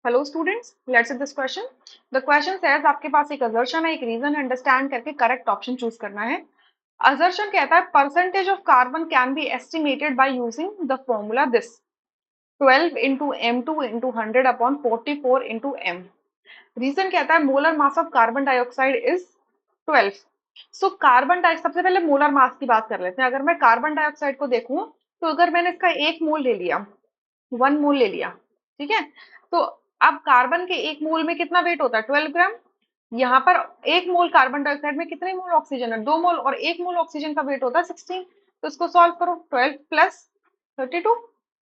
Hello students, let's see this question. The question says आपके पास एक असर्शन है, एक रीजन अंडरस्टैंड करके करेक्ट ऑप्शन चूज करना है. असर्शन कहता है percentage of carbon can be estimated by using the formula this 12 into m2 into 100 upon 44 into m. Reason कहता है molar mass of carbon dioxide is 12. So carbon di सबसे पहले molar mass की बात कर लेते हैं. अगर मैं कार्बन डाइऑक्साइड को देखूं तो अगर मैंने इसका एक मोल ले लिया, 1 मोल ले लिया, ठीक है, तो अब कार्बन के एक मोल में कितना वेट होता है? 12 ग्राम. यहाँ पर एक मोल कार्बन डाइऑक्साइड में कितने मोल ऑक्सीजन है? 2 मोल, और एक मोल ऑक्सीजन का वेट होता है 16. तो इसको सॉल्व करो. 12 plus 32,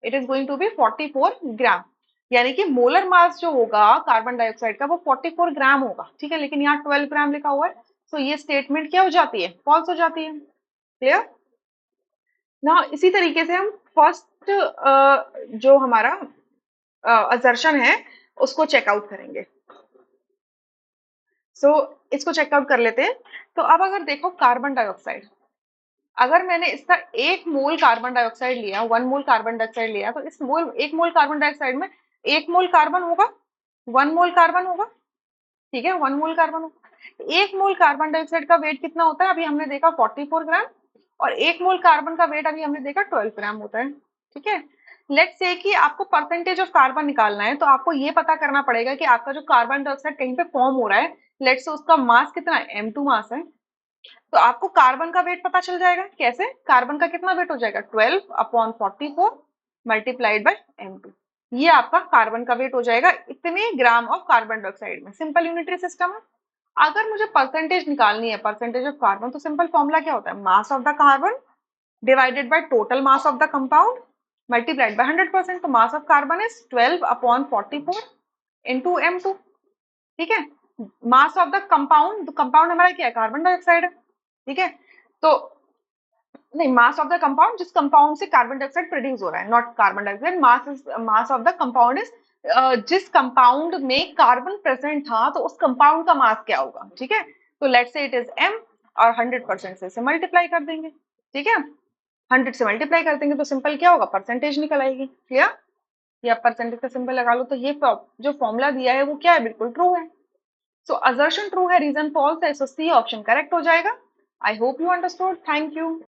it is going to be 44 gram. यानी कि मोलर मास जो होगा कार्बन डाइऑक्साइड का वो 44 ग्राम होगा. ठीक है, लेकिन यहाँ 12 ग्राम लिखा हुआ है, तो ये स्टेटमेंट क्या हो जाती है? फॉल्स हो जाती है. क्लियर ना? इसी तरीके से हम फर्स्ट जो हमारा असर्शन है उसको चेकआउट करेंगे. इसको चेकआउट कर लेते हैं. तो अब अगर देखो कार्बन डाइऑक्साइड, अगर मैंने इसका एक मोल कार्बन डाइऑक्साइड लिया, 1 मोल कार्बन डाइऑक्साइड लिया, तो इस मोल एक मोल कार्बन डाइऑक्साइड में एक मोल कार्बन होगा, 1 मोल कार्बन होगा. ठीक है, 1 मोल कार्बन होगा. एक मोल कार्बन डाइऑक्साइड का वेट कितना होता है? अभी हमने देखा 44 ग्राम. और एक मोल कार्बन का वेट अभी हमने देखा 12 ग्राम होता है. ठीक है, लेट्स से कि आपको परसेंटेज ऑफ कार्बन निकालना है, तो आपको ये पता करना पड़ेगा कि आपका जो कार्बन डाइऑक्साइड कहीं पे फॉर्म हो रहा है, लेट्स से उसका मास कितना है? m2 मास है. तो आपको कार्बन का वेट पता चल जाएगा. कैसे? कार्बन का कितना वेट हो जाएगा? 12/44 मल्टीप्लाइड बाय m2. ये आपका कार्बन का वेट हो जाएगा इतने ग्राम ऑफ कार्बन डाइऑक्साइड में. सिंपल यूनिटरी सिस्टम है. अगर मुझे परसेंटेज निकालनी है, परसेंटेज ऑफ कार्बन, तो सिंपल फॉर्मूला क्या होता है? Mass of the carbon divided by total mass of the compound multiplied by 100%. तो मास of carbon is 12/44 into m2. ठीक है, mass of the compound, compound हमारा क्या है? कार्बन डाइऑक्साइड है. ठीक है, तो नहीं, मास ऑफ द कंपाउंड जिस कंपाउंड से कार्बन डाइऑक्साइड प्रोड्यूस हो रहा है, not carbon dioxide. Mass of the compound is जिस कंपाउंड में कार्बन प्रेजेंट था, तो उस कंपाउंड का मास क्या होगा. ठीक है, तो let's say it is m, और 100% से इसे मल्टीप्लाई कर देंगे. ठीक है, 100 से मल्टीप्लाई कर देंगे तो सिंपल क्या होगा? परसेंटेज निकल आएगी. क्लियर? या परसेंटेज का सिंबल लगा लो. तो ये जो फॉर्मूला दिया है वो क्या है? बिल्कुल ट्रू है. सो असर्शन ट्रू है, रीजन फॉल्स है, सो सी ऑप्शन करेक्ट हो जाएगा. I hope you understood. Thank you.